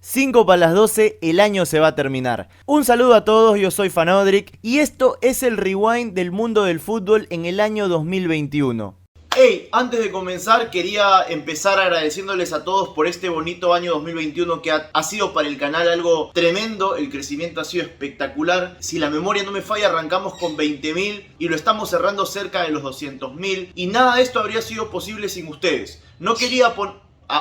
5 para las 12, el año se va a terminar. Un saludo a todos, yo soy Fanodric y esto es el rewind del mundo del fútbol en el año 2021. Hey, antes de comenzar quería empezar agradeciéndoles a todos por este bonito año 2021 que ha sido para el canal algo tremendo. El crecimiento ha sido espectacular. Si la memoria no me falla, arrancamos con 20.000 y lo estamos cerrando cerca de los 200.000. Y nada de esto habría sido posible sin ustedes. No quería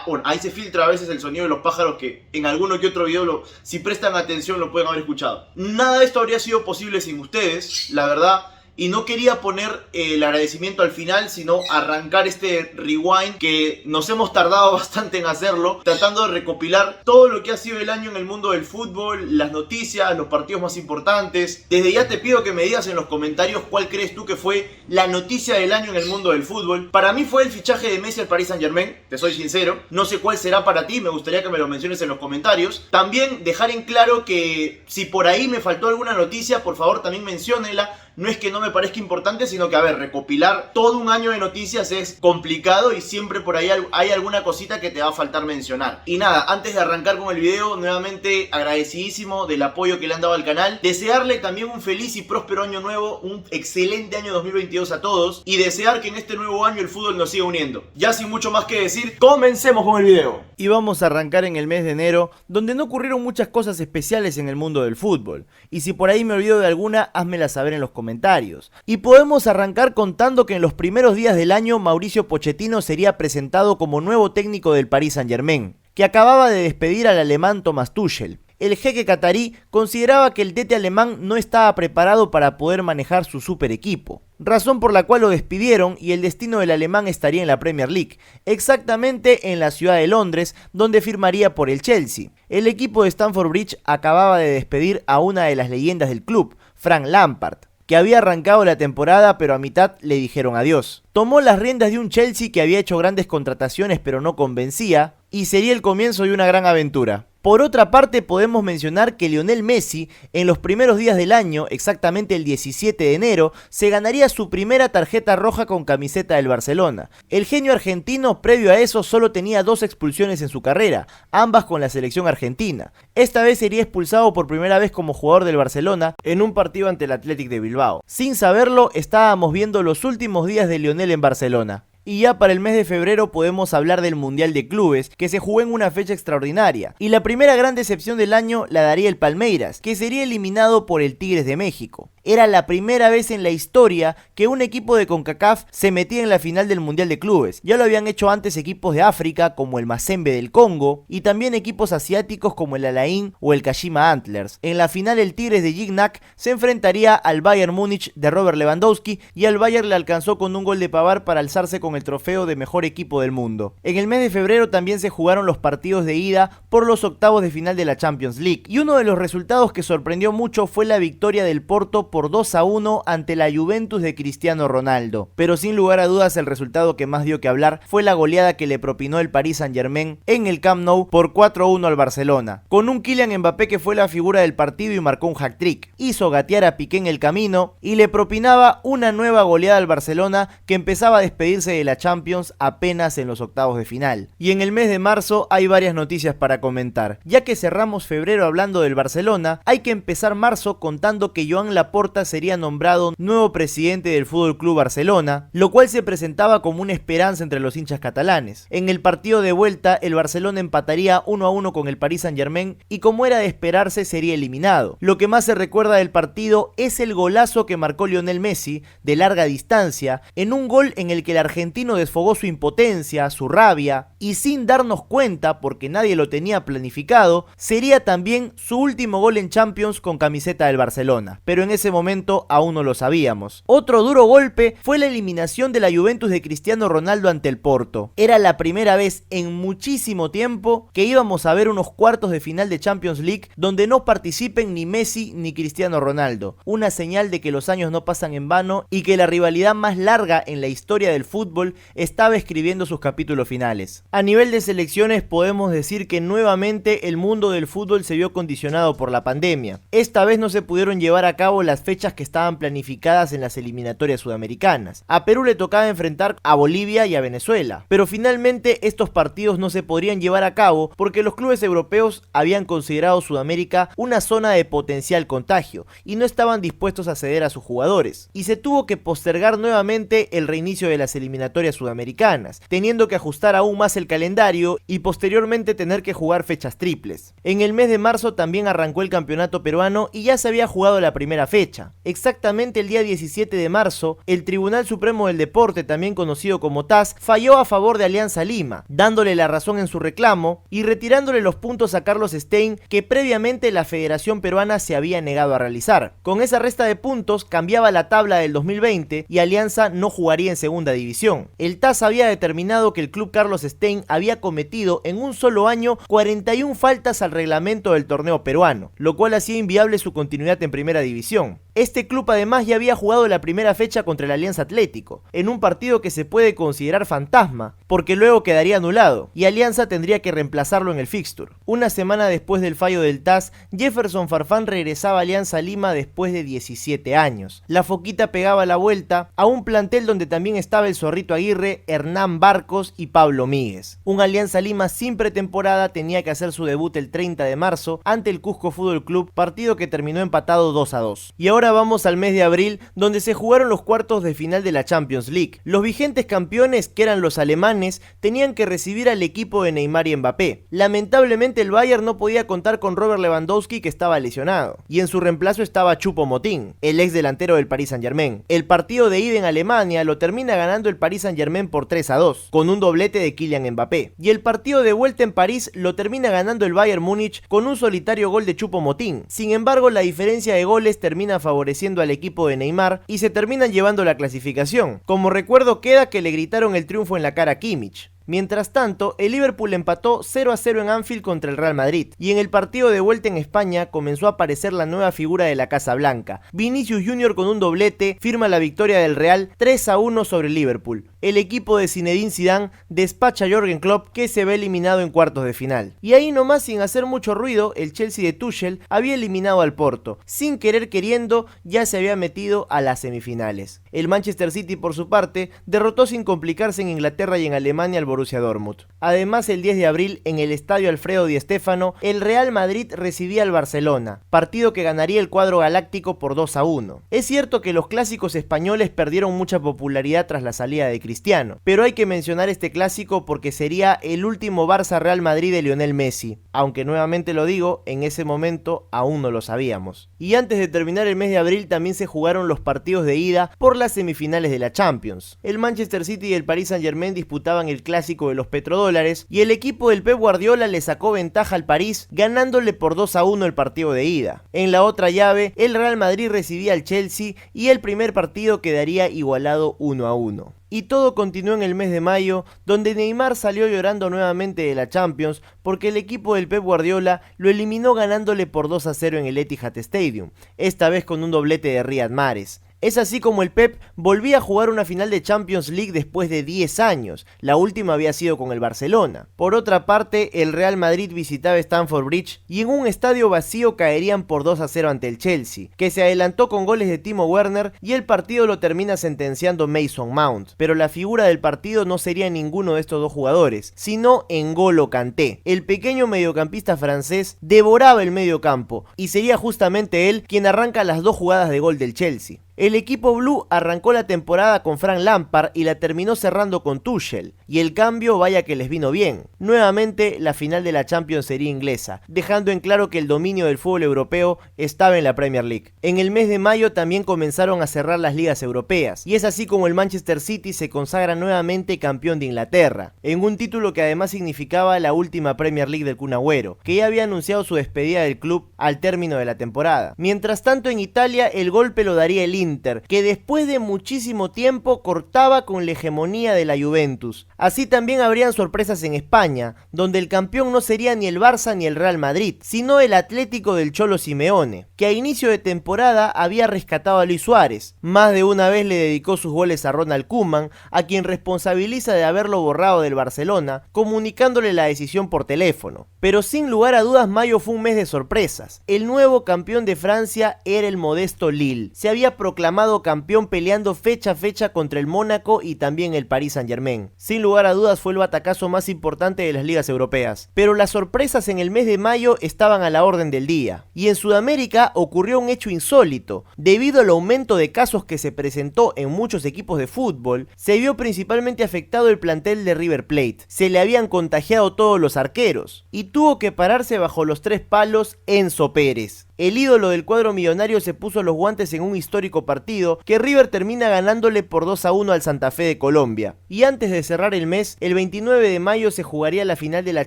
bueno, ahí se filtra a veces el sonido de los pájaros que en alguno que otro video, si prestan atención, lo pueden haber escuchado. Nada de esto habría sido posible sin ustedes, la verdad. Y no quería poner el agradecimiento al final, sino arrancar este rewind que nos hemos tardado bastante en hacerlo, tratando de recopilar todo lo que ha sido el año en el mundo del fútbol, las noticias, los partidos más importantes. Desde ya te pido que me digas en los comentarios cuál crees tú que fue la noticia del año en el mundo del fútbol. Para mí fue el fichaje de Messi al Paris Saint-Germain, te soy sincero. No sé cuál será para ti, me gustaría que me lo menciones en los comentarios. También dejar en claro que si por ahí me faltó alguna noticia, por favor también menciónela. No es que no me parezca importante, sino que, recopilar todo un año de noticias es complicado y siempre por ahí hay alguna cosita que te va a faltar mencionar. Y nada, antes de arrancar con el video, nuevamente agradecidísimo del apoyo que le han dado al canal. Desearle también un feliz y próspero año nuevo, un excelente año 2022 a todos y desear que en este nuevo año el fútbol nos siga uniendo. Ya sin mucho más que decir, comencemos con el video. Y vamos a arrancar en el mes de enero, donde no ocurrieron muchas cosas especiales en el mundo del fútbol. Y si por ahí me olvido de alguna, házmela saber en los comentarios. Y podemos arrancar contando que en los primeros días del año Mauricio Pochettino sería presentado como nuevo técnico del Paris Saint-Germain, que acababa de despedir al alemán Thomas Tuchel. El jeque catarí consideraba que el DT alemán no estaba preparado para poder manejar su super equipo, razón por la cual lo despidieron y el destino del alemán estaría en la Premier League, exactamente en la ciudad de Londres, donde firmaría por el Chelsea. El equipo de Stamford Bridge acababa de despedir a una de las leyendas del club, Frank Lampard, que había arrancado la temporada pero a mitad le dijeron adiós. Tomó las riendas de un Chelsea que había hecho grandes contrataciones pero no convencía, y sería el comienzo de una gran aventura. Por otra parte, podemos mencionar que Lionel Messi, en los primeros días del año, exactamente el 17 de enero, se ganaría su primera tarjeta roja con camiseta del Barcelona. El genio argentino, previo a eso, solo tenía 2 expulsiones en su carrera, ambas con la selección argentina. Esta vez sería expulsado por primera vez como jugador del Barcelona en un partido ante el Athletic de Bilbao. Sin saberlo, estábamos viendo los últimos días de Lionel en Barcelona. Y ya para el mes de febrero podemos hablar del Mundial de Clubes, que se jugó en una fecha extraordinaria. Y la primera gran decepción del año la daría el Palmeiras, que sería eliminado por el Tigres de México. Era la primera vez en la historia que un equipo de CONCACAF se metía en la final del Mundial de Clubes. Ya lo habían hecho antes equipos de África como el Mazembe del Congo y también equipos asiáticos como el Al Ain o el Kashima Antlers. En la final el Tigres de Gignac se enfrentaría al Bayern Múnich de Robert Lewandowski y al Bayern le alcanzó con un gol de Pavard para alzarse con el trofeo de mejor equipo del mundo. En el mes de febrero también se jugaron los partidos de ida por los octavos de final de la Champions League y uno de los resultados que sorprendió mucho fue la victoria del Porto por 2-1 ante la Juventus de Cristiano Ronaldo. Pero sin lugar a dudas el resultado que más dio que hablar fue la goleada que le propinó el Paris Saint-Germain en el Camp Nou por 4-1 al Barcelona, con un Kylian Mbappé que fue la figura del partido y marcó un hat-trick. Hizo gatear a Piqué en el camino y le propinaba una nueva goleada al Barcelona que empezaba a despedirse de la Champions apenas en los octavos de final. Y en el mes de marzo hay varias noticias para comentar. Ya que cerramos febrero hablando del Barcelona, hay que empezar marzo contando que Joan Laporta sería nombrado nuevo presidente del FC Barcelona, lo cual se presentaba como una esperanza entre los hinchas catalanes. En el partido de vuelta, el Barcelona empataría 1-1 con el Paris Saint-Germain y como era de esperarse sería eliminado. Lo que más se recuerda del partido es el golazo que marcó Lionel Messi de larga distancia, en un gol en el que el argentino desfogó su impotencia, su rabia, y sin darnos cuenta, porque nadie lo tenía planificado, sería también su último gol en Champions con camiseta del Barcelona, pero en ese momento aún no lo sabíamos. Otro duro golpe fue la eliminación de la Juventus de Cristiano Ronaldo ante el Porto. Era la primera vez en muchísimo tiempo que íbamos a ver unos cuartos de final de Champions League donde no participen ni Messi ni Cristiano Ronaldo, una señal de que los años no pasan en vano y que la rivalidad más larga en la historia del fútbol estaba escribiendo sus capítulos finales. A nivel de selecciones podemos decir que nuevamente el mundo del fútbol se vio condicionado por la pandemia. Esta vez no se pudieron llevar a cabo las fechas que estaban planificadas en las eliminatorias sudamericanas. A Perú le tocaba enfrentar a Bolivia y a Venezuela, pero finalmente estos partidos no se podrían llevar a cabo porque los clubes europeos habían considerado Sudamérica una zona de potencial contagio y no estaban dispuestos a ceder a sus jugadores, y se tuvo que postergar nuevamente el reinicio de las eliminatorias sudamericanas, teniendo que ajustar aún más el calendario y posteriormente tener que jugar fechas triples. En el mes de marzo también arrancó el campeonato peruano y ya se había jugado la primera fecha. Exactamente el día 17 de marzo, el Tribunal Supremo del Deporte, también conocido como TAS, falló a favor de Alianza Lima, dándole la razón en su reclamo y retirándole los puntos a Carlos Stein que previamente la Federación Peruana se había negado a realizar. Con esa resta de puntos cambiaba la tabla del 2020 y Alianza no jugaría en segunda división. El TAS había determinado que el club Carlos Stein había cometido en un solo año 41 faltas al reglamento del torneo peruano, lo cual hacía inviable su continuidad en primera división. Este club además ya había jugado la primera fecha contra el Alianza Atlético, en un partido que se puede considerar fantasma, porque luego quedaría anulado, y Alianza tendría que reemplazarlo en el fixture. Una semana después del fallo del TAS, Jefferson Farfán regresaba a Alianza Lima después de 17 años. La Foquita pegaba la vuelta a un plantel donde también estaba el Zorrito Aguirre, Hernán Barcos y Pablo Míguez. Un Alianza Lima sin pretemporada tenía que hacer su debut el 30 de marzo ante el Cusco Fútbol Club, partido que terminó empatado 2-2. Y ahora vamos al mes de abril, donde se jugaron los cuartos de final de la Champions League. Los vigentes campeones, que eran los alemanes, tenían que recibir al equipo de Neymar y Mbappé. Lamentablemente el Bayern no podía contar con Robert Lewandowski, que estaba lesionado, y en su reemplazo estaba Choupo-Moting, el ex delantero del Paris Saint-Germain. El partido de ida en Alemania lo termina ganando el Paris Saint-Germain por 3-2, con un doblete de Kylian Mbappé, y el partido de vuelta en París lo termina ganando el Bayern Múnich con un solitario gol de Choupo-Moting. Sin embargo, la diferencia de goles termina favoreciendo al equipo de Neymar y se terminan llevando la clasificación. Como recuerdo queda que le gritaron el triunfo en la cara a Kimmich. Mientras tanto, el Liverpool empató 0-0 en Anfield contra el Real Madrid, y en el partido de vuelta en España comenzó a aparecer la nueva figura de la Casa Blanca. Vinicius Jr. con un doblete firma la victoria del Real 3-1 sobre el Liverpool. El equipo de Zinedine Zidane despacha a Jürgen Klopp, que se ve eliminado en cuartos de final. Y ahí nomás, sin hacer mucho ruido, el Chelsea de Tuchel había eliminado al Porto. Sin querer queriendo, ya se había metido a las semifinales. El Manchester City, por su parte, derrotó sin complicarse en Inglaterra y en Alemania al Borussia Dortmund. Además, el 10 de abril, en el estadio Alfredo Di Stéfano, el Real Madrid recibía al Barcelona, partido que ganaría el cuadro galáctico por 2-1. Es cierto que los clásicos españoles perdieron mucha popularidad tras la salida de Cristiano, pero hay que mencionar este clásico porque sería el último Barça-Real Madrid de Lionel Messi, aunque nuevamente lo digo, en ese momento aún no lo sabíamos. Y antes de terminar el mes de abril también se jugaron los partidos de ida por las semifinales de la Champions. El Manchester City y el Paris Saint-Germain disputaban el clásico de los petrodólares y el equipo del Pep Guardiola le sacó ventaja al París ganándole por 2-1 el partido de ida. En la otra llave, el Real Madrid recibía al Chelsea y el primer partido quedaría igualado 1-1. Y todo continuó en el mes de mayo, donde Neymar salió llorando nuevamente de la Champions porque el equipo del Pep Guardiola lo eliminó ganándole por 2-0 en el Etihad Stadium, esta vez con un doblete de Riyad Mahrez. Es así como el Pep volvía a jugar una final de Champions League después de 10 años, la última había sido con el Barcelona. Por otra parte, el Real Madrid visitaba Stamford Bridge y en un estadio vacío caerían por 2-0 ante el Chelsea, que se adelantó con goles de Timo Werner y el partido lo termina sentenciando Mason Mount. Pero la figura del partido no sería ninguno de estos dos jugadores, sino N'Golo Kanté. El pequeño mediocampista francés devoraba el mediocampo y sería justamente él quien arranca las dos jugadas de gol del Chelsea. El equipo blue arrancó la temporada con Frank Lampard y la terminó cerrando con Tuchel, y el cambio vaya que les vino bien. Nuevamente la final de la Champions sería inglesa, dejando en claro que el dominio del fútbol europeo estaba en la Premier League. En el mes de mayo también comenzaron a cerrar las ligas europeas, y es así como el Manchester City se consagra nuevamente campeón de Inglaterra, en un título que además significaba la última Premier League del Kun Agüero, que ya había anunciado su despedida del club al término de la temporada. Mientras tanto, en Italia el golpe lo daría el Inter, Inter, que después de muchísimo tiempo cortaba con la hegemonía de la Juventus. Así también habrían sorpresas en España, donde el campeón no sería ni el Barça ni el Real Madrid, sino el Atlético del Cholo Simeone, que a inicio de temporada había rescatado a Luis Suárez. Más de una vez le dedicó sus goles a Ronald Koeman, a quien responsabiliza de haberlo borrado del Barcelona, comunicándole la decisión por teléfono. Pero sin lugar a dudas, mayo fue un mes de sorpresas. El nuevo campeón de Francia era el modesto Lille. Se había proclamado campeón peleando fecha a fecha contra el Mónaco y también el Paris Saint-Germain. Sin lugar a dudas fue el batacazo más importante de las ligas europeas. Pero las sorpresas en el mes de mayo estaban a la orden del día. Y en Sudamérica ocurrió un hecho insólito. Debido al aumento de casos que se presentó en muchos equipos de fútbol, se vio principalmente afectado el plantel de River Plate. Se le habían contagiado todos los arqueros y tuvo que pararse bajo los 3 palos Enzo Pérez. El ídolo del cuadro millonario se puso los guantes en un histórico partido que River termina ganándole por 2-1 al Santa Fe de Colombia. Y antes de cerrar el mes, el 29 de mayo se jugaría la final de la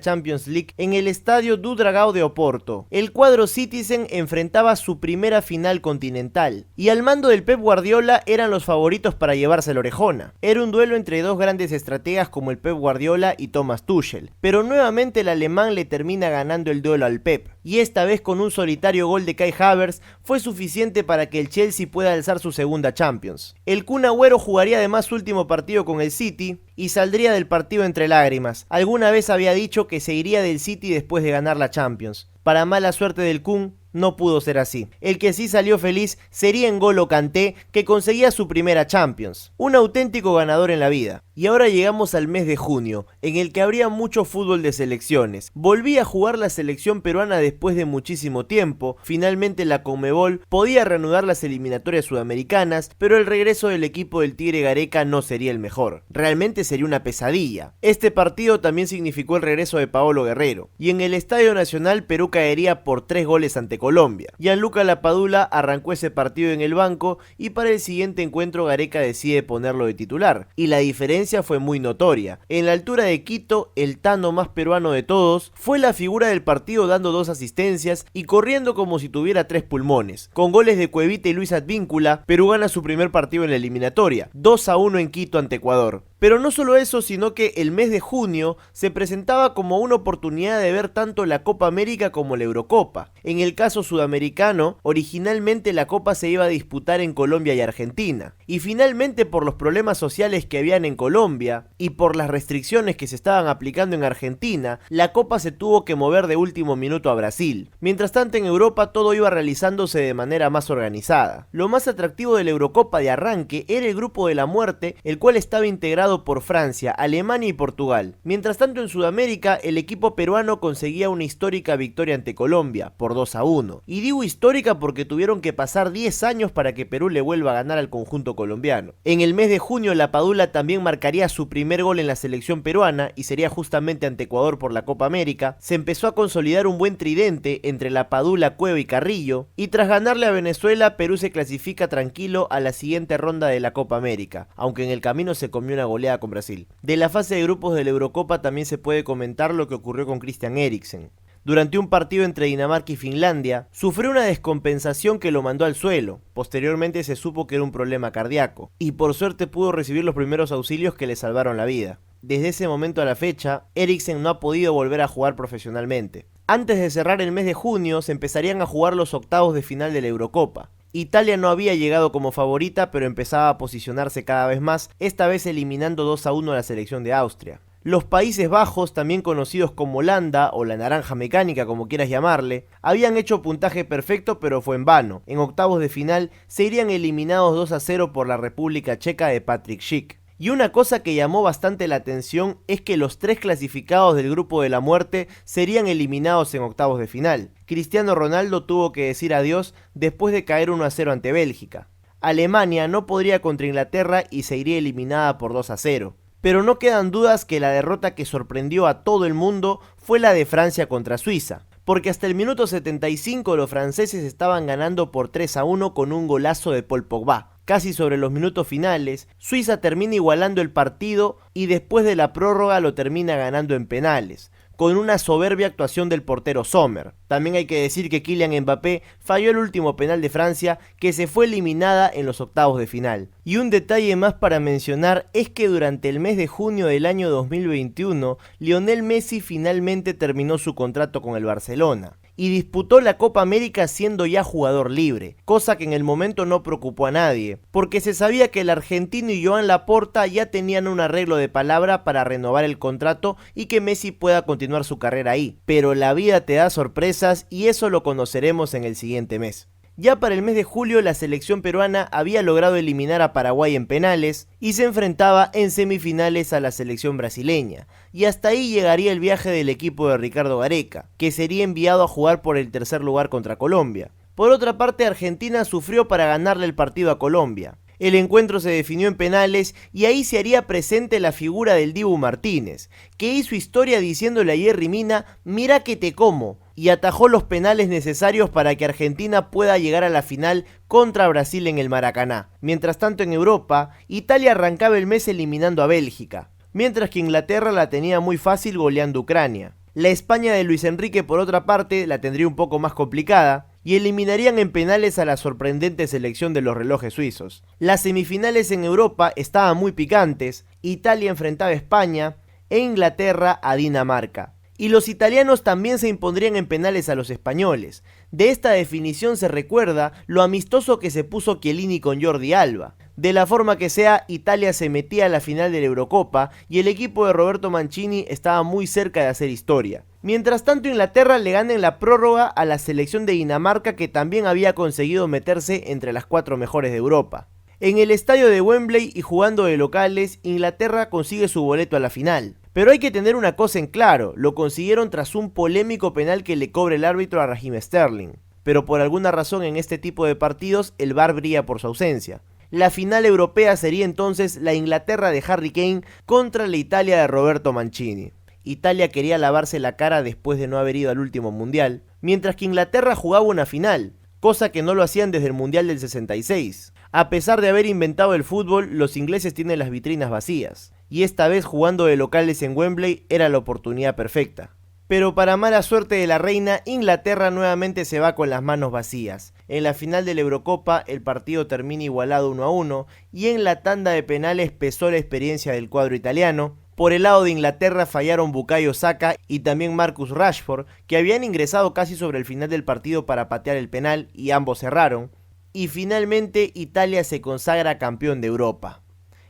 Champions League en el estadio do Dragão de Oporto. El cuadro Citizen enfrentaba su primera final continental y al mando del Pep Guardiola eran los favoritos para llevarse la orejona. Era un duelo entre dos grandes estrategas como el Pep Guardiola y Thomas Tuchel, pero nuevamente el alemán le termina ganando el duelo al Pep, y esta vez con un solitario gol de Kai Havertz fue suficiente para que el Chelsea pueda alzar su segunda Champions. El Kun Agüero jugaría además su último partido con el City y saldría del partido entre lágrimas. Alguna vez había dicho que se iría del City después de ganar la Champions. Para mala suerte del Kun, no pudo ser así. El que sí salió feliz sería N'Golo Kanté, que conseguía su primera Champions. Un auténtico ganador en la vida. Y ahora llegamos al mes de junio, en el que habría mucho fútbol de selecciones. Volvía a jugar la selección peruana después de muchísimo tiempo. Finalmente la Conmebol podía reanudar las eliminatorias sudamericanas, pero el regreso del equipo del Tigre Gareca no sería el mejor. Realmente sería una pesadilla. Este partido también significó el regreso de Paolo Guerrero. Y en el Estadio Nacional, Perú caería por 3 goles ante Colombia. Gianluca Lapadula arrancó ese partido en el banco y para el siguiente encuentro Gareca decide ponerlo de titular. Y la diferencia fue muy notoria. En la altura de Quito, el Tano más peruano de todos fue la figura del partido dando 2 asistencias y corriendo como si tuviera 3 pulmones. Con goles de Cuevita y Luis Advíncula, Perú gana su primer partido en la eliminatoria, 2-1 en Quito ante Ecuador. Pero no solo eso, sino que el mes de junio se presentaba como una oportunidad de ver tanto la Copa América como la Eurocopa. En el caso sudamericano, originalmente la Copa se iba a disputar en Colombia y Argentina. Y finalmente, por los problemas sociales que habían en Colombia y por las restricciones que se estaban aplicando en Argentina, la Copa se tuvo que mover de último minuto a Brasil. Mientras tanto, en Europa todo iba realizándose de manera más organizada. Lo más atractivo de la Eurocopa de arranque era el grupo de la muerte, el cual estaba integrado por Francia, Alemania y Portugal. Mientras tanto, en Sudamérica, el equipo peruano conseguía una histórica victoria ante Colombia, por 2-1. Y digo histórica porque tuvieron que pasar 10 años para que Perú le vuelva a ganar al conjunto colombiano. En el mes de junio, Lapadula también marcaría su primer gol en la selección peruana y sería justamente ante Ecuador por la Copa América. Se empezó a consolidar un buen tridente entre Lapadula, Cueva y Carrillo, y tras ganarle a Venezuela, Perú se clasifica tranquilo a la siguiente ronda de la Copa América, aunque en el camino se comió una goleada con Brasil. De la fase de grupos de la Eurocopa también se puede comentar lo que ocurrió con Christian Eriksen. Durante un partido entre Dinamarca y Finlandia, sufrió una descompensación que lo mandó al suelo. Posteriormente se supo que era un problema cardíaco, y por suerte pudo recibir los primeros auxilios que le salvaron la vida. Desde ese momento a la fecha, Eriksen no ha podido volver a jugar profesionalmente. Antes de cerrar el mes de junio, se empezarían a jugar los octavos de final de la Eurocopa. Italia no había llegado como favorita, pero empezaba a posicionarse cada vez más, esta vez eliminando 2-1 a la selección de Austria. Los Países Bajos, también conocidos como Holanda o la naranja mecánica como quieras llamarle, habían hecho puntaje perfecto pero fue en vano. En octavos de final se irían eliminados 2-0 por la República Checa de Patrick Schick. Y una cosa que llamó bastante la atención es que los 3 clasificados del grupo de la muerte serían eliminados en octavos de final. Cristiano Ronaldo tuvo que decir adiós después de caer 1-0 ante Bélgica. Alemania no podría contra Inglaterra y se iría eliminada por 2-0. Pero no quedan dudas que la derrota que sorprendió a todo el mundo fue la de Francia contra Suiza. Porque hasta el minuto 75 los franceses estaban ganando por 3-1 con un golazo de Paul Pogba. Casi sobre los minutos finales, Suiza termina igualando el partido y después de la prórroga lo termina ganando en penales. con una soberbia actuación del portero Sommer. También hay que decir que Kylian Mbappé falló el último penal de Francia, que se fue eliminada en los octavos de final. Y un detalle más para mencionar es que durante el mes de junio del año 2021, Lionel Messi finalmente terminó su contrato con el Barcelona y disputó la Copa América siendo ya jugador libre, cosa que en el momento no preocupó a nadie, porque se sabía que el argentino y Joan Laporta ya tenían un arreglo de palabra para renovar el contrato y que Messi pueda continuar su carrera ahí. Pero la vida te da sorpresas y eso lo conoceremos en el siguiente mes. Ya para el mes de julio la selección peruana había logrado eliminar a Paraguay en penales y se enfrentaba en semifinales a la selección brasileña, y hasta ahí llegaría el viaje del equipo de Ricardo Gareca, que sería enviado a jugar por el tercer lugar contra Colombia. Por otra parte, Argentina sufrió para ganarle el partido a Colombia. El encuentro se definió en penales y ahí se haría presente la figura del Dibu Martínez, que hizo historia diciéndole a Yerry Mina: "Mira que te como", y atajó los penales necesarios para que Argentina pueda llegar a la final contra Brasil en el Maracaná. Mientras tanto, en Europa, Italia arrancaba el mes eliminando a Bélgica, mientras que Inglaterra la tenía muy fácil goleando a Ucrania. La España de Luis Enrique, por otra parte, la tendría un poco más complicada y eliminarían en penales a la sorprendente selección de los relojes suizos. Las semifinales en Europa estaban muy picantes. Italia enfrentaba a España e Inglaterra a Dinamarca. Y los italianos también se impondrían en penales a los españoles. De esta definición se recuerda lo amistoso que se puso Chiellini con Jordi Alba. De la forma que sea, Italia se metía a la final de la Eurocopa y el equipo de Roberto Mancini estaba muy cerca de hacer historia. Mientras tanto, Inglaterra le gana en la prórroga a la selección de Dinamarca, que también había conseguido meterse entre las 4 mejores de Europa. En el estadio de Wembley y jugando de locales, Inglaterra consigue su boleto a la final. Pero hay que tener una cosa en claro: lo consiguieron tras un polémico penal que le cobra el árbitro a Raheem Sterling. Pero por alguna razón en este tipo de partidos el VAR brilla por su ausencia. La final europea sería entonces la Inglaterra de Harry Kane contra la Italia de Roberto Mancini. Italia quería lavarse la cara después de no haber ido al último mundial, mientras que Inglaterra jugaba una final, cosa que no lo hacían desde el Mundial del 66. A pesar de haber inventado el fútbol, los ingleses tienen las vitrinas vacías, y esta vez jugando de locales en Wembley era la oportunidad perfecta. Pero para mala suerte de la reina, Inglaterra nuevamente se va con las manos vacías. En la final de la Eurocopa el partido termina igualado 1-1 y en la tanda de penales pesó la experiencia del cuadro italiano. Por el lado de Inglaterra fallaron Bukayo Saka y también Marcus Rashford, que habían ingresado casi sobre el final del partido para patear el penal y ambos cerraron. Y finalmente Italia se consagra campeón de Europa.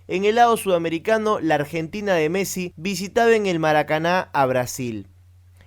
En el lado sudamericano, la Argentina de Messi visitaba en el Maracaná a Brasil.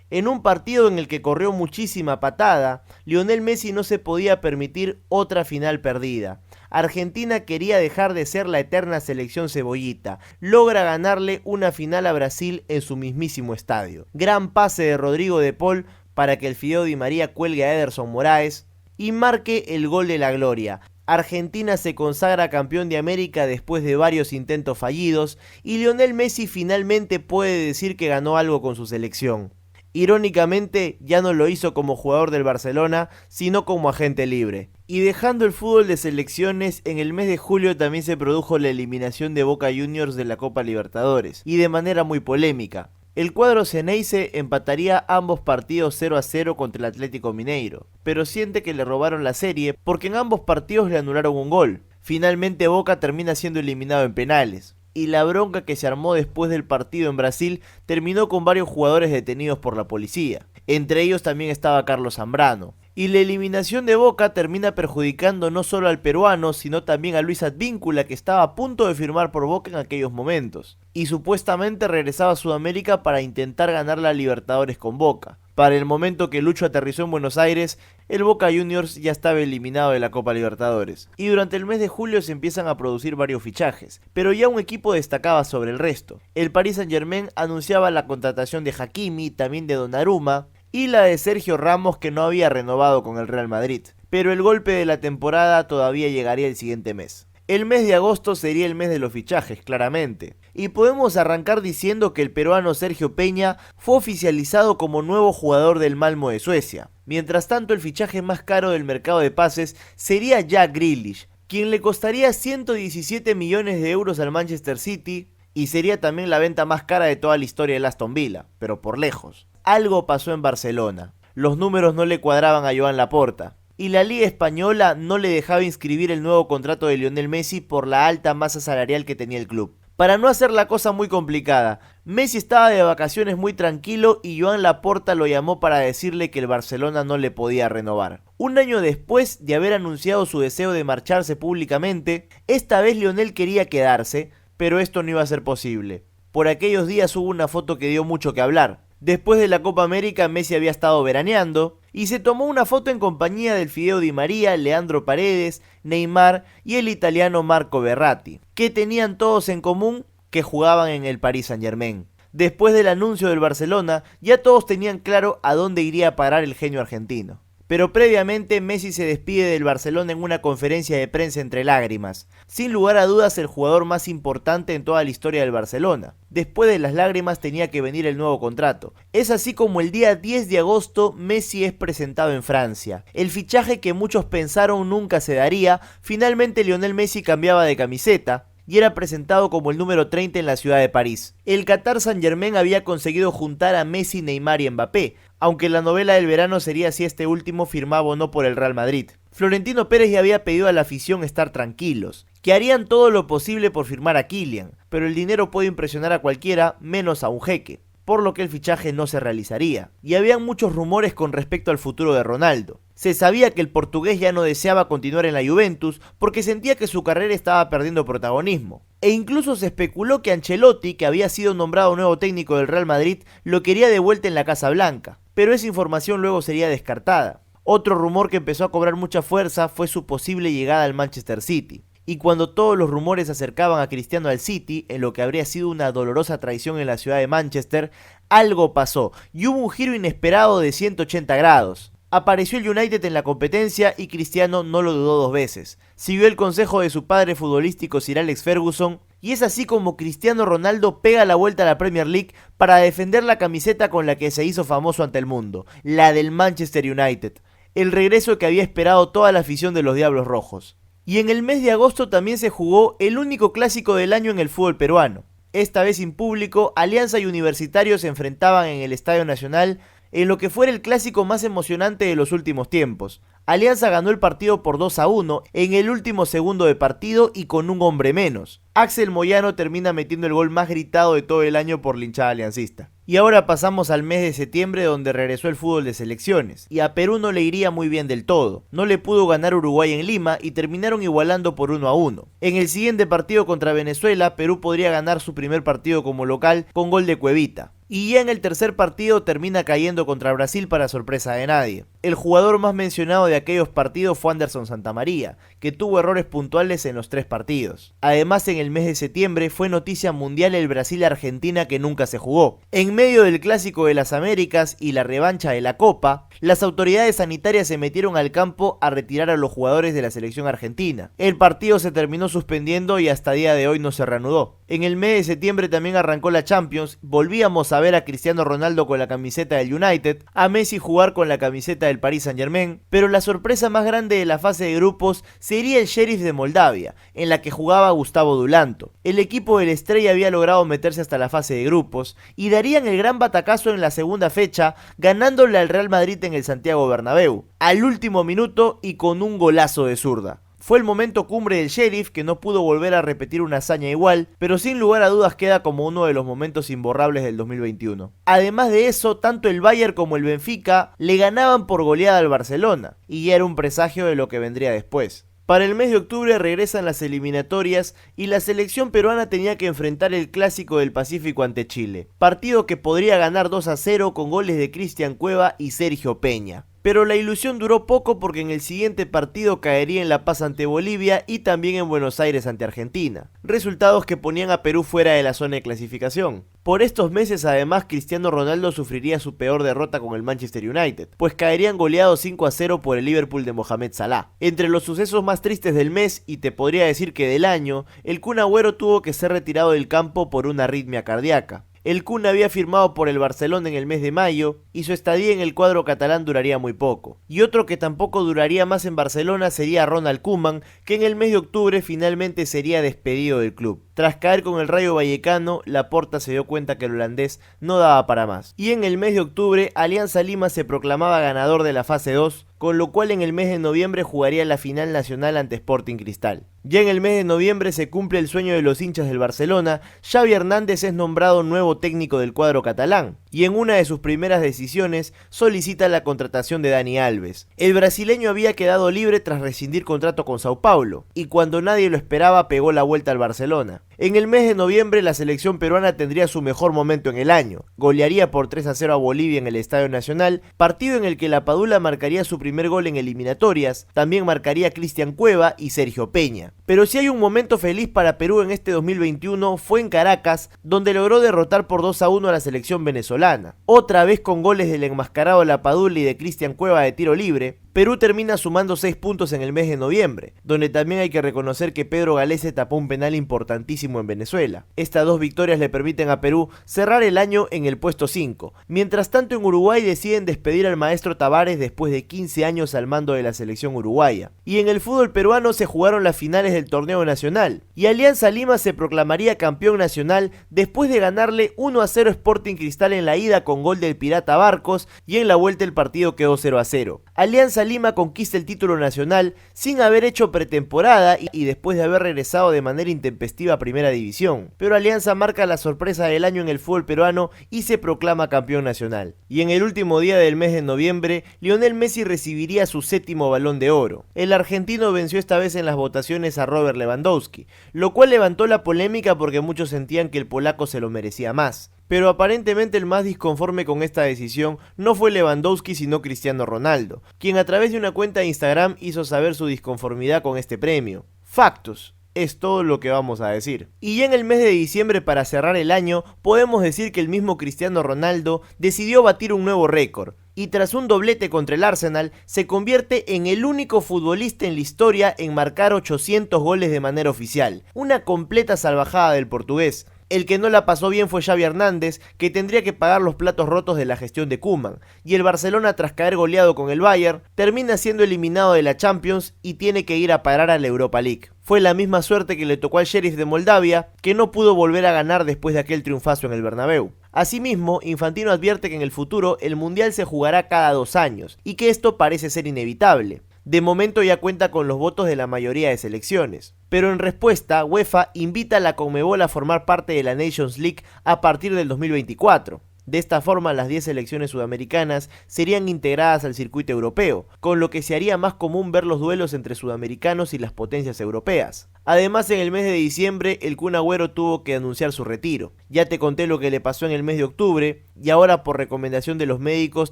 En un partido en el que corrió muchísima patada, Lionel Messi no se podía permitir otra final perdida. Argentina quería dejar de ser la eterna selección cebollita. Logra ganarle una final a Brasil en su mismísimo estadio. Gran pase de Rodrigo de Paul para que el Fideo Di María cuelgue a Ederson Moraes y marque el gol de la gloria. Argentina se consagra campeón de América después de varios intentos fallidos y Lionel Messi finalmente puede decir que ganó algo con su selección. Irónicamente, ya no lo hizo como jugador del Barcelona, sino como agente libre. Y dejando el fútbol de selecciones, en el mes de julio también se produjo la eliminación de Boca Juniors de la Copa Libertadores, y de manera muy polémica. El cuadro Ceneice empataría ambos partidos 0-0 contra el Atlético Mineiro, pero siente que le robaron la serie porque en ambos partidos le anularon un gol. Finalmente Boca termina siendo eliminado en penales. Y la bronca que se armó después del partido en Brasil terminó con varios jugadores detenidos por la policía. Entre ellos también estaba Carlos Zambrano. Y la eliminación de Boca termina perjudicando no solo al peruano, sino también a Luis Advíncula, que estaba a punto de firmar por Boca en aquellos momentos. Y supuestamente regresaba a Sudamérica para intentar ganar la Libertadores con Boca. Para el momento que Lucho aterrizó en Buenos Aires, el Boca Juniors ya estaba eliminado de la Copa Libertadores. Y durante el mes de julio se empiezan a producir varios fichajes, pero ya un equipo destacaba sobre el resto. El Paris Saint-Germain anunciaba la contratación de Hakimi, también de Donnarumma, y la de Sergio Ramos, que no había renovado con el Real Madrid. Pero el golpe de la temporada todavía llegaría el siguiente mes. El mes de agosto sería el mes de los fichajes, claramente. Y podemos arrancar diciendo que el peruano Sergio Peña fue oficializado como nuevo jugador del Malmö de Suecia. Mientras tanto, el fichaje más caro del mercado de pases sería Jack Grealish, quien le costaría 117 millones de euros al Manchester City, y sería también la venta más cara de toda la historia del Aston Villa, pero por lejos. algo pasó en Barcelona. Los números no le cuadraban a Joan Laporta. Y la Liga Española no le dejaba inscribir el nuevo contrato de Lionel Messi por la alta masa salarial que tenía el club. Para no hacer la cosa muy complicada, Messi estaba de vacaciones muy tranquilo y Joan Laporta lo llamó para decirle que el Barcelona no le podía renovar. Un año después de haber anunciado su deseo de marcharse públicamente, esta vez Lionel quería quedarse, pero esto no iba a ser posible. Por aquellos días hubo una foto que dio mucho que hablar. Después de la Copa América, Messi había estado veraneando y se tomó una foto en compañía del Fideo Di María, Leandro Paredes, Neymar y el italiano Marco Verratti, que tenían todos en común que jugaban en el Paris Saint-Germain. Después del anuncio del Barcelona, ya todos tenían claro a dónde iría a parar el genio argentino. Pero previamente Messi se despide del Barcelona en una conferencia de prensa entre lágrimas. Sin lugar a dudas el jugador más importante en toda la historia del Barcelona. Después de las lágrimas tenía que venir el nuevo contrato. Es así como el día 10 de agosto Messi es presentado en Francia. El fichaje que muchos pensaron nunca se daría, finalmente Lionel Messi cambiaba de camiseta y era presentado como el número 30 en la ciudad de París. El Qatar Saint-Germain había conseguido juntar a Messi, Neymar y Mbappé, aunque la novela del verano sería si este último firmaba o no por el Real Madrid. Florentino Pérez ya había pedido a la afición estar tranquilos, que harían todo lo posible por firmar a Kylian, pero el dinero puede impresionar a cualquiera, menos a un jeque, por lo que el fichaje no se realizaría. Y habían muchos rumores con respecto al futuro de Ronaldo. Se sabía que el portugués ya no deseaba continuar en la Juventus porque sentía que su carrera estaba perdiendo protagonismo. E incluso se especuló que Ancelotti, que había sido nombrado nuevo técnico del Real Madrid, lo quería de vuelta en la Casa Blanca, pero esa información luego sería descartada. Otro rumor que empezó a cobrar mucha fuerza fue su posible llegada al Manchester City. Y cuando todos los rumores acercaban a Cristiano al City, en lo que habría sido una dolorosa traición en la ciudad de Manchester, algo pasó y hubo un giro inesperado de 180 grados. Apareció el United en la competencia y Cristiano no lo dudó dos veces. Siguió el consejo de su padre futbolístico Sir Alex Ferguson y es así como Cristiano Ronaldo pega la vuelta a la Premier League para defender la camiseta con la que se hizo famoso ante el mundo, la del Manchester United. El regreso que había esperado toda la afición de los Diablos Rojos. Y en el mes de agosto también se jugó el único clásico del año en el fútbol peruano. Esta vez sin público, Alianza y Universitario se enfrentaban en el Estadio Nacional en lo que fuera el clásico más emocionante de los últimos tiempos. Alianza ganó el partido por 2-1 en el último segundo de partido y con un hombre menos. Axel Moyano termina metiendo el gol más gritado de todo el año por la hinchada aliancista. Y ahora pasamos al mes de septiembre donde regresó el fútbol de selecciones. Y a Perú no le iría muy bien del todo. No le pudo ganar Uruguay en Lima y terminaron igualando por 1-1. En el siguiente partido contra Venezuela, Perú podría ganar su primer partido como local con gol de Cuevita. Y ya en el tercer partido termina cayendo contra Brasil para sorpresa de nadie. El jugador más mencionado de aquellos partidos fue Anderson Santamaría, que tuvo errores puntuales en los 3 partidos. Además, en el mes de septiembre fue noticia mundial el Brasil-Argentina que nunca se jugó. En medio del Clásico de las Américas y la revancha de la Copa, las autoridades sanitarias se metieron al campo a retirar a los jugadores de la selección argentina. El partido se terminó suspendiendo y hasta día de hoy no se reanudó. En el mes de septiembre también arrancó la Champions, volvíamos a ver a Cristiano Ronaldo con la camiseta del United, a Messi jugar con la camiseta del Paris Saint-Germain, pero la sorpresa más grande de la fase de grupos sería el Sheriff de Moldavia, en la que jugaba Gustavo Dulanto. El equipo del Estrella había logrado meterse hasta la fase de grupos y darían el gran batacazo en la segunda fecha, ganándole al Real Madrid en el Santiago Bernabéu, al último minuto y con un golazo de zurda. Fue el momento cumbre del Sheriff, que no pudo volver a repetir una hazaña igual, pero sin lugar a dudas queda como uno de los momentos imborrables del 2021. Además de eso, tanto el Bayern como el Benfica le ganaban por goleada al Barcelona, y ya era un presagio de lo que vendría después. Para el mes de octubre regresan las eliminatorias y la selección peruana tenía que enfrentar el Clásico del Pacífico ante Chile, partido que podría ganar 2-0 con goles de Cristian Cueva y Sergio Peña. Pero la ilusión duró poco porque en el siguiente partido caería en La Paz ante Bolivia y también en Buenos Aires ante Argentina. Resultados que ponían a Perú fuera de la zona de clasificación. Por estos meses además Cristiano Ronaldo sufriría su peor derrota con el Manchester United, pues caerían goleados 5-0 por el Liverpool de Mohamed Salah. Entre los sucesos más tristes del mes, y te podría decir que del año, el Kun Agüero tuvo que ser retirado del campo por una arritmia cardíaca. El Kun había firmado por el Barcelona en el mes de mayo y su estadía en el cuadro catalán duraría muy poco. Y otro que tampoco duraría más en Barcelona sería Ronald Koeman, que en el mes de octubre finalmente sería despedido del club. Tras caer con el Rayo Vallecano, Laporta se dio cuenta que el holandés no daba para más. Y en el mes de octubre, Alianza Lima se proclamaba ganador de la fase 2, con lo cual en el mes de noviembre jugaría la final nacional ante Sporting Cristal. Ya en el mes de noviembre se cumple el sueño de los hinchas del Barcelona. Xavi Hernández es nombrado nuevo técnico del cuadro catalán, y en una de sus primeras decisiones solicita la contratación de Dani Alves. El brasileño había quedado libre tras rescindir contrato con Sao Paulo, y cuando nadie lo esperaba pegó la vuelta al Barcelona. En el mes de noviembre la selección peruana tendría su mejor momento en el año. Golearía por 3-0 a Bolivia en el Estadio Nacional, partido en el que la Padula marcaría su primer gol en eliminatorias. También marcaría Cristian Cueva y Sergio Peña. Pero si hay un momento feliz para Perú en este 2021 fue en Caracas, donde logró derrotar por 2-1 a la selección venezolana. Otra vez con goles del enmascarado La Padula y de Cristian Cueva de tiro libre, Perú termina sumando 6 puntos en el mes de noviembre, donde también hay que reconocer que Pedro Galese tapó un penal importantísimo en Venezuela. Estas dos victorias le permiten a Perú cerrar el año en el puesto 5. Mientras tanto, en Uruguay deciden despedir al maestro Tavares después de 15 años al mando de la selección uruguaya. Y en el fútbol peruano se jugaron las finales del torneo nacional, y Alianza Lima se proclamaría campeón nacional después de ganarle 1-0 Sporting Cristal en la ida con gol del Pirata Barcos, y en la vuelta el partido quedó 0-0. Alianza Lima conquista el título nacional sin haber hecho pretemporada y después de haber regresado de manera intempestiva a Primera División. Pero Alianza marca la sorpresa del año en el fútbol peruano y se proclama campeón nacional. Y en el último día del mes de noviembre, Lionel Messi recibiría su 7º Balón de Oro. El argentino venció esta vez en las votaciones a Robert Lewandowski, lo cual levantó la polémica porque muchos sentían que el polaco se lo merecía más. Pero aparentemente el más disconforme con esta decisión no fue Lewandowski sino Cristiano Ronaldo, quien a través de una cuenta de Instagram hizo saber su disconformidad con este premio. Factos. Es todo lo que vamos a decir. Y ya en el mes de diciembre, para cerrar el año, podemos decir que el mismo Cristiano Ronaldo decidió batir un nuevo récord. Y tras un doblete contra el Arsenal, se convierte en el único futbolista en la historia en marcar 800 goles de manera oficial. Una completa salvajada del portugués. El que no la pasó bien fue Xavi Hernández, que tendría que pagar los platos rotos de la gestión de Koeman. Y el Barcelona, tras caer goleado con el Bayern, termina siendo eliminado de la Champions y tiene que ir a parar a la Europa League. Fue la misma suerte que le tocó al Sheriff de Moldavia, que no pudo volver a ganar después de aquel triunfazo en el Bernabéu. Asimismo, Infantino advierte que en el futuro el Mundial se jugará cada 2 años, y que esto parece ser inevitable. De momento ya cuenta con los votos de la mayoría de selecciones. Pero en respuesta, UEFA invita a la Conmebol a formar parte de la Nations League a partir del 2024. De esta forma, las 10 selecciones sudamericanas serían integradas al circuito europeo, con lo que se haría más común ver los duelos entre sudamericanos y las potencias europeas. Además, en el mes de diciembre, el Kun Agüero tuvo que anunciar su retiro. Ya te conté lo que le pasó en el mes de octubre, y ahora por recomendación de los médicos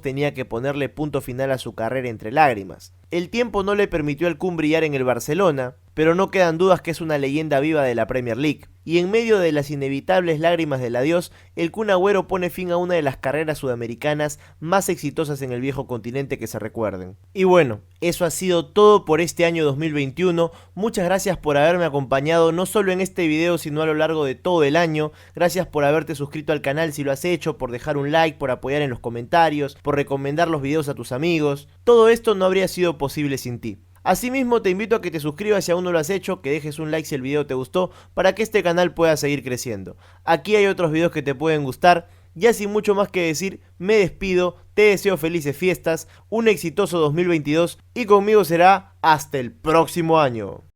tenía que ponerle punto final a su carrera entre lágrimas. El tiempo no le permitió al Kun brillar en el Barcelona, pero no quedan dudas que es una leyenda viva de la Premier League. Y en medio de las inevitables lágrimas del adiós, el Kun Agüero pone fin a una de las carreras sudamericanas más exitosas en el viejo continente que se recuerden. Y bueno, eso ha sido todo por este año 2021. Muchas gracias por haberme acompañado no solo en este video sino a lo largo de todo el año. Gracias por haberte suscrito al canal si lo has hecho, por dejar un like, por apoyar en los comentarios, por recomendar los videos a tus amigos. Todo esto no habría sido posible sin ti. Asimismo, te invito a que te suscribas si aún no lo has hecho, que dejes un like si el video te gustó, para que este canal pueda seguir creciendo. Aquí hay otros videos que te pueden gustar. Ya sin mucho más que decir, me despido, te deseo felices fiestas, un exitoso 2022 y conmigo será hasta el próximo año.